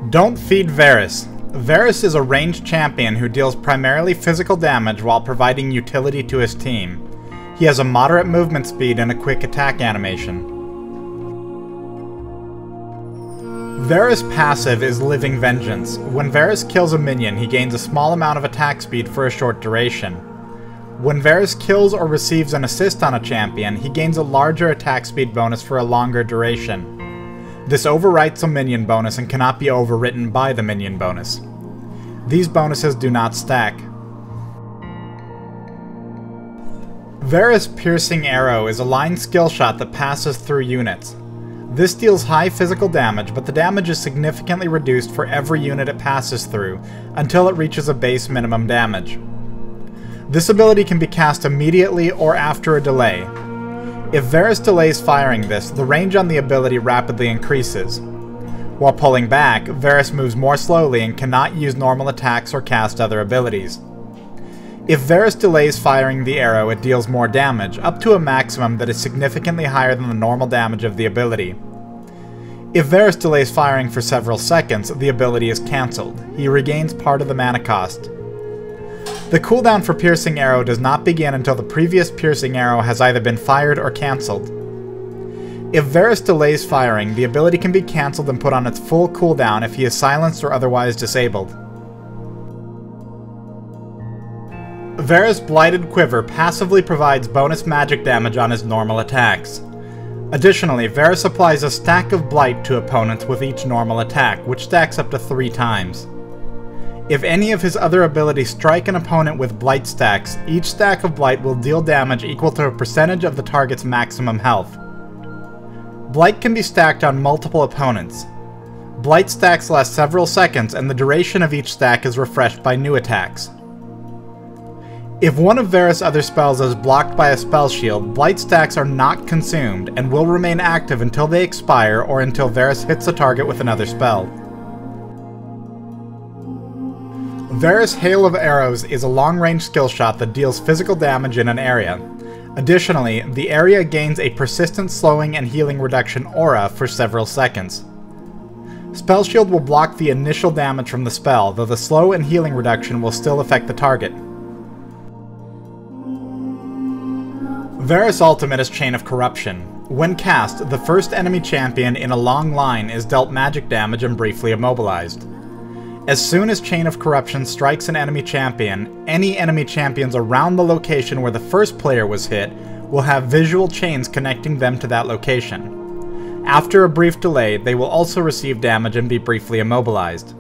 Don't feed Varus. Varus is a ranged champion who deals primarily physical damage while providing utility to his team. He has a moderate movement speed and a quick attack animation. Varus' passive is Living Vengeance. When Varus kills a minion, he gains a small amount of attack speed for a short duration. When Varus kills or receives an assist on a champion, he gains a larger attack speed bonus for a longer duration. This overwrites a minion bonus and cannot be overwritten by the minion bonus. These bonuses do not stack. Varus' Piercing Arrow is a lined skill shot that passes through units. This deals high physical damage, but the damage is significantly reduced for every unit it passes through, until it reaches a base minimum damage. This ability can be cast immediately or after a delay. If Varus delays firing this, the range on the ability rapidly increases. While pulling back, Varus moves more slowly and cannot use normal attacks or cast other abilities. If Varus delays firing the arrow, it deals more damage, up to a maximum that is significantly higher than the normal damage of the ability. If Varus delays firing for several seconds, the ability is cancelled. He regains part of the mana cost. The cooldown for Piercing Arrow does not begin until the previous Piercing Arrow has either been fired or cancelled. If Varus delays firing, the ability can be cancelled and put on its full cooldown if he is silenced or otherwise disabled. Varus' Blighted Qulver passively provides bonus magic damage on his normal attacks. Additionally, Varus applies a stack of blight to opponents with each normal attack, which stacks up to 3 times. If any of his other abilities strike an opponent with blight stacks, each stack of blight will deal damage equal to a percentage of the target's maximum health. Blight can be stacked on multiple opponents. Blight stacks last several seconds, and the duration of each stack is refreshed by new attacks. If one of Varus' other spells is blocked by a spell shield, blight stacks are not consumed and will remain active until they expire or until Varus hits a target with another spell. Varus' Hail of Arrows is a long-range skill shot that deals physical damage in an area. Additionally, the area gains a persistent slowing and healing reduction aura for several seconds. Spell Shield will block the initial damage from the spell, though the slow and healing reduction will still affect the target. Varus' ultimate is Chain of Corruption. When cast, the first enemy champion in a long line is dealt magic damage and briefly immobilized. As soon as Chain of Corruption strikes an enemy champion, any enemy champions around the location where the first player was hit will have visual chains connecting them to that location. After a brief delay, they will also receive damage and be briefly immobilized.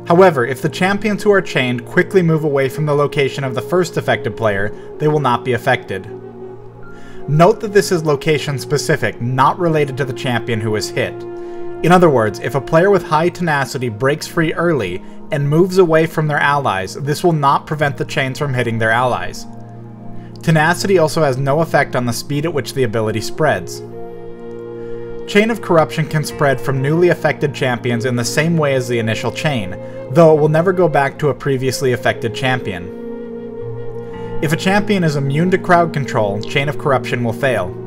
However, if the champions who are chained quickly move away from the location of the first affected player, they will not be affected. Note that this is location specific, not related to the champion who was hit. In other words, if a player with high tenacity breaks free early and moves away from their allies, this will not prevent the chains from hitting their allies. Tenacity also has no effect on the speed at which the ability spreads. Chain of Corruption can spread from newly affected champions in the same way as the initial chain, though it will never go back to a previously affected champion. If a champion is immune to crowd control, Chain of Corruption will fail.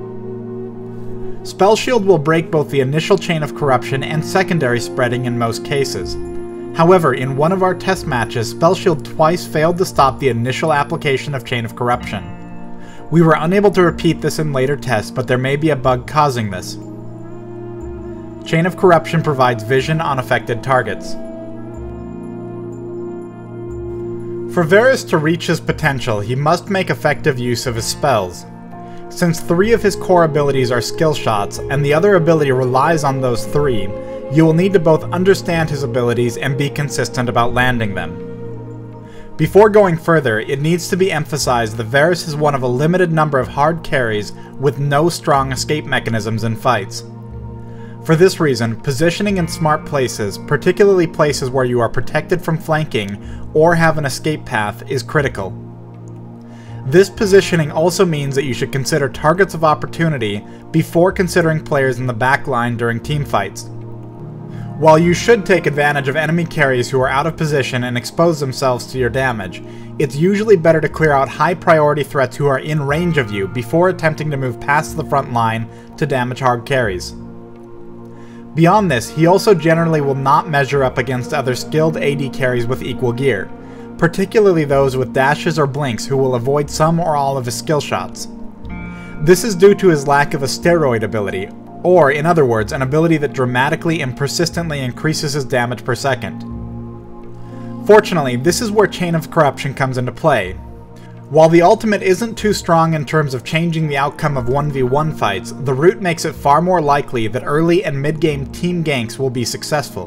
Spell Shield will break both the initial Chain of Corruption and secondary spreading in most cases. However, in one of our test matches, Spell Shield twice failed to stop the initial application of Chain of Corruption. We were unable to repeat this in later tests, but there may be a bug causing this. Chain of Corruption provides vision on affected targets. For Varus to reach his potential, he must make effective use of his spells. Since 3 of his core abilities are skill shots, and the other ability relies on those 3, you will need to both understand his abilities and be consistent about landing them. Before going further, it needs to be emphasized that Varus is one of a limited number of hard carries with no strong escape mechanisms in fights. For this reason, positioning in smart places, particularly places where you are protected from flanking or have an escape path, is critical. This positioning also means that you should consider targets of opportunity before considering players in the back line during teamfights. While you should take advantage of enemy carries who are out of position and expose themselves to your damage, it's usually better to clear out high priority threats who are in range of you before attempting to move past the front line to damage hard carries. Beyond this, he also generally will not measure up against other skilled AD carries with equal gear, particularly those with dashes or blinks who will avoid some or all of his skill shots. This is due to his lack of a steroid ability, or in other words, an ability that dramatically and persistently increases his damage per second. Fortunately, this is where Chain of Corruption comes into play. While the ultimate isn't too strong in terms of changing the outcome of 1v1 fights, the root makes it far more likely that early and mid-game team ganks will be successful.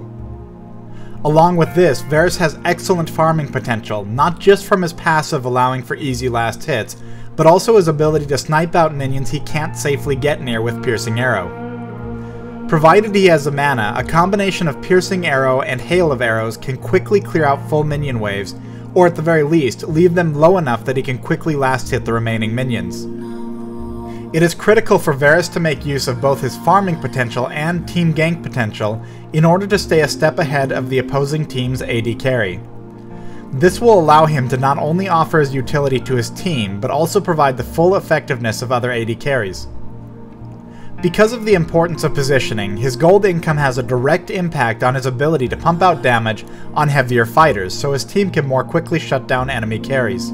Along with this, Varus has excellent farming potential, not just from his passive allowing for easy last hits, but also his ability to snipe out minions he can't safely get near with Piercing Arrow. Provided he has the mana, a combination of Piercing Arrow and Hail of Arrows can quickly clear out full minion waves, or at the very least, leave them low enough that he can quickly last hit the remaining minions. It is critical for Varus to make use of both his farming potential and team gank potential in order to stay a step ahead of the opposing team's AD carry. This will allow him to not only offer his utility to his team, but also provide the full effectiveness of other AD carries. Because of the importance of positioning, his gold income has a direct impact on his ability to pump out damage on heavier fighters, so his team can more quickly shut down enemy carries.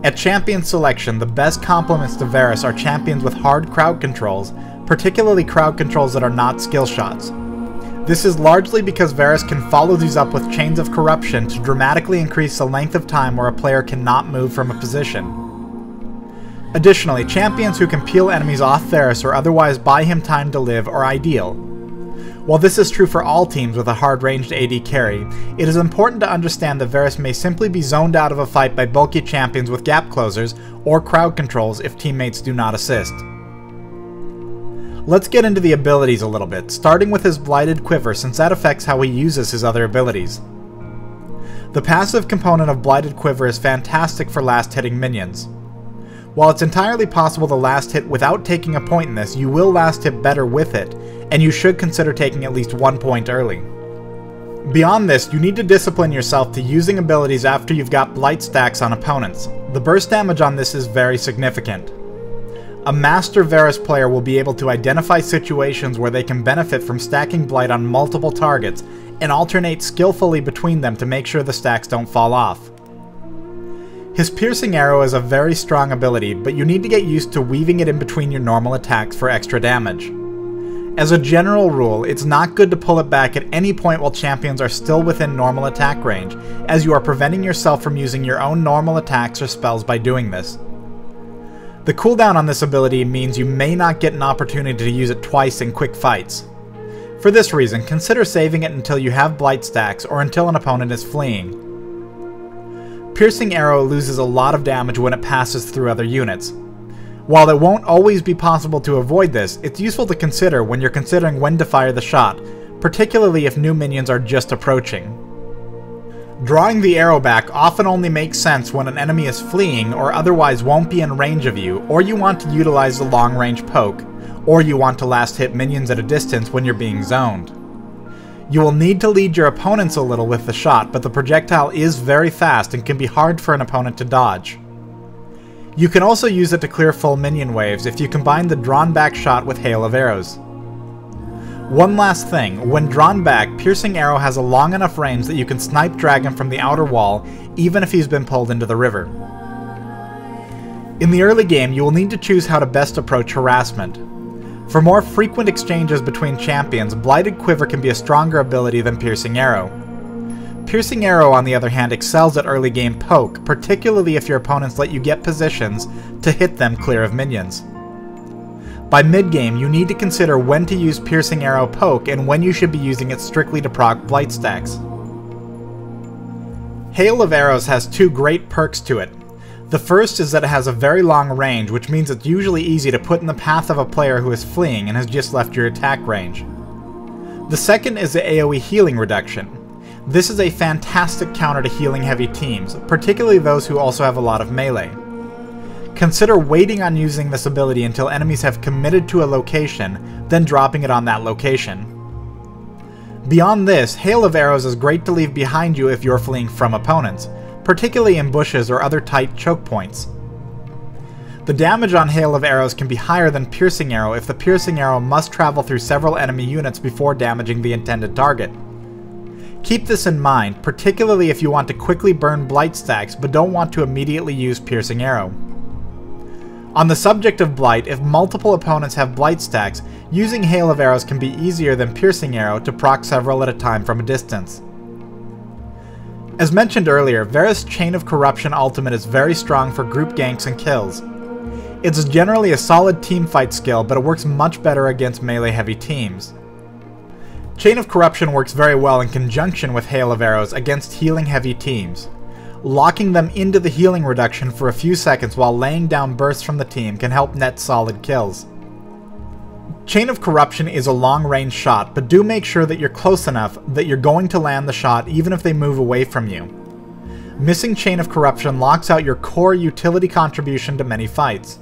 At champion selection, the best complements to Varus are champions with hard crowd controls, particularly crowd controls that are not skill shots. This is largely because Varus can follow these up with Chains of Corruption to dramatically increase the length of time where a player cannot move from a position. Additionally, champions who can peel enemies off Varus or otherwise buy him time to live are ideal. While this is true for all teams with a hard-ranged AD carry, it is important to understand that Varus may simply be zoned out of a fight by bulky champions with gap closers or crowd controls if teammates do not assist. Let's get into the abilities a little bit, starting with his Blighted Qulver since that affects how he uses his other abilities. The passive component of Blighted Qulver is fantastic for last-hitting minions. While it's entirely possible to last hit without taking a point in this, you will last hit better with it, and you should consider taking at least 1 point early. Beyond this, you need to discipline yourself to using abilities after you've got blight stacks on opponents. The burst damage on this is very significant. A master Varus player will be able to identify situations where they can benefit from stacking blight on multiple targets, and alternate skillfully between them to make sure the stacks don't fall off. His Piercing Arrow is a very strong ability, but you need to get used to weaving it in between your normal attacks for extra damage. As a general rule, it's not good to pull it back at any point while champions are still within normal attack range, as you are preventing yourself from using your own normal attacks or spells by doing this. The cooldown on this ability means you may not get an opportunity to use it twice in quick fights. For this reason, consider saving it until you have blight stacks or until an opponent is fleeing. Piercing Arrow loses a lot of damage when it passes through other units. While it won't always be possible to avoid this, it's useful to consider when you're considering when to fire the shot, particularly if new minions are just approaching. Drawing the arrow back often only makes sense when an enemy is fleeing or otherwise won't be in range of you, or you want to utilize the long-range poke, or you want to last hit minions at a distance when you're being zoned. You will need to lead your opponents a little with the shot, but the projectile is very fast and can be hard for an opponent to dodge. You can also use it to clear full minion waves if you combine the drawn back shot with Hail of Arrows. One last thing, when drawn back, Piercing Arrow has a long enough range that you can snipe Dragon from the outer wall, even if he's been pulled into the river. In the early game, you will need to choose how to best approach harassment. For more frequent exchanges between champions, Blighted Qulver can be a stronger ability than Piercing Arrow. Piercing Arrow, on the other hand, excels at early game poke, particularly if your opponents let you get positions to hit them clear of minions. By mid-game, you need to consider when to use Piercing Arrow poke and when you should be using it strictly to proc blight stacks. Hail of Arrows has two great perks to it. The first is that it has a very long range, which means it's usually easy to put in the path of a player who is fleeing and has just left your attack range. The second is the AoE healing reduction. This is a fantastic counter to healing heavy teams, particularly those who also have a lot of melee. Consider waiting on using this ability until enemies have committed to a location, then dropping it on that location. Beyond this, Hail of Arrows is great to leave behind you if you're fleeing from opponents, particularly in bushes or other tight choke points. The damage on Hail of Arrows can be higher than Piercing Arrow if the Piercing Arrow must travel through several enemy units before damaging the intended target. Keep this in mind, particularly if you want to quickly burn Blight stacks but don't want to immediately use Piercing Arrow. On the subject of Blight, if multiple opponents have Blight stacks, using Hail of Arrows can be easier than Piercing Arrow to proc several at a time from a distance. As mentioned earlier, Varus' Chain of Corruption ultimate is very strong for group ganks and kills. It's generally a solid teamfight skill, but it works much better against melee-heavy teams. Chain of Corruption works very well in conjunction with Hail of Arrows against healing-heavy teams. Locking them into the healing reduction for a few seconds while laying down bursts from the team can help net solid kills. Chain of Corruption is a long-range shot, but do make sure that you're close enough that you're going to land the shot even if they move away from you. Missing Chain of Corruption locks out your core utility contribution to many fights.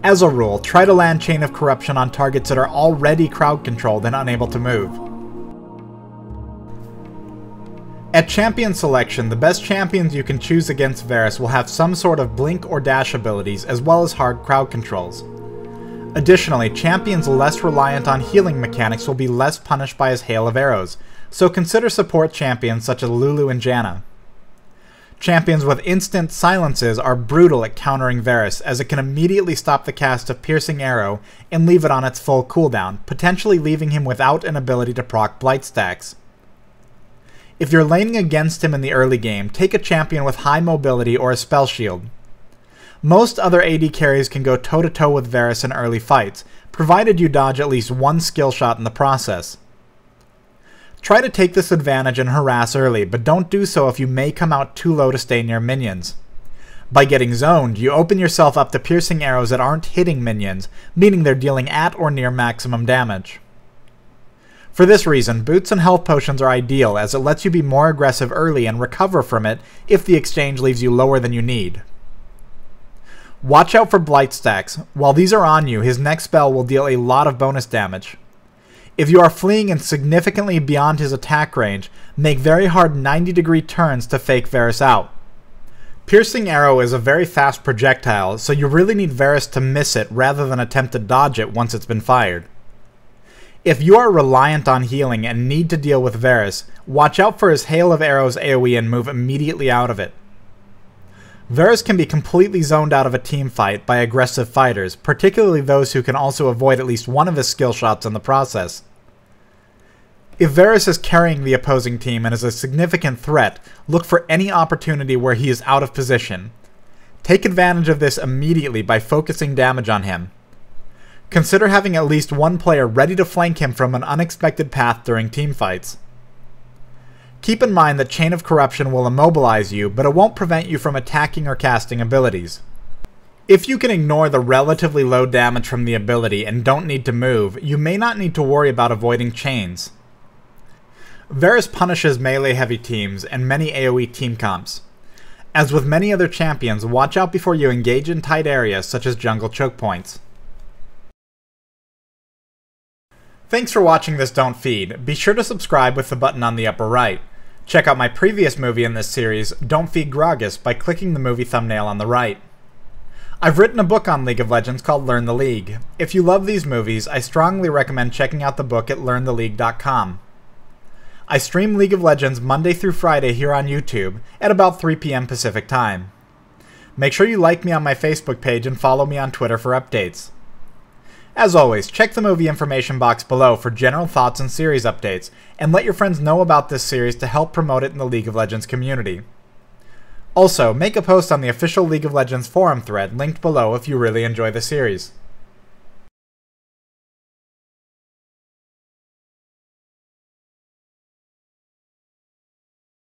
As a rule, try to land Chain of Corruption on targets that are already crowd-controlled and unable to move. At champion selection, the best champions you can choose against Varus will have some sort of blink or dash abilities as well as hard crowd controls. Additionally, champions less reliant on healing mechanics will be less punished by his Hail of Arrows, so consider support champions such as Lulu and Janna. Champions with instant silences are brutal at countering Varus, as it can immediately stop the cast of Piercing Arrow and leave it on its full cooldown, potentially leaving him without an ability to proc Blight stacks. If you're laning against him in the early game, take a champion with high mobility or a spell shield. Most other AD carries can go toe-to-toe with Varus in early fights, provided you dodge at least one skill shot in the process. Try to take this advantage and harass early, but don't do so if you may come out too low to stay near minions. By getting zoned, you open yourself up to piercing arrows that aren't hitting minions, meaning they're dealing at or near maximum damage. For this reason, boots and health potions are ideal, as it lets you be more aggressive early and recover from it if the exchange leaves you lower than you need. Watch out for Blight stacks. While these are on you, his next spell will deal a lot of bonus damage. If you are fleeing and significantly beyond his attack range, make very hard 90-degree turns to fake Varus out. Piercing Arrow is a very fast projectile, so you really need Varus to miss it rather than attempt to dodge it once it's been fired. If you are reliant on healing and need to deal with Varus, watch out for his Hail of Arrows AoE and move immediately out of it. Varus can be completely zoned out of a team fight by aggressive fighters, particularly those who can also avoid at least one of his skill shots in the process. If Varus is carrying the opposing team and is a significant threat, look for any opportunity where he is out of position. Take advantage of this immediately by focusing damage on him. Consider having at least one player ready to flank him from an unexpected path during teamfights. Keep in mind that Chain of Corruption will immobilize you, but it won't prevent you from attacking or casting abilities. If you can ignore the relatively low damage from the ability and don't need to move, you may not need to worry about avoiding chains. Varus punishes melee-heavy teams and many AoE team comps. As with many other champions, watch out before you engage in tight areas such as jungle choke points. Thanks for watching this Don't Feed. Be sure to subscribe with the button on the upper right. Check out my previous movie in this series, Don't Feed Gragas, by clicking the movie thumbnail on the right. I've written a book on League of Legends called Learn the League. If you love these movies, I strongly recommend checking out the book at learntheleague.com. I stream League of Legends Monday through Friday here on YouTube at about 3 p.m. Pacific Time. Make sure you like me on my Facebook page and follow me on Twitter for updates. As always, check the movie information box below for general thoughts and series updates, and let your friends know about this series to help promote it in the League of Legends community. Also, make a post on the official League of Legends forum thread linked below if you really enjoy the series.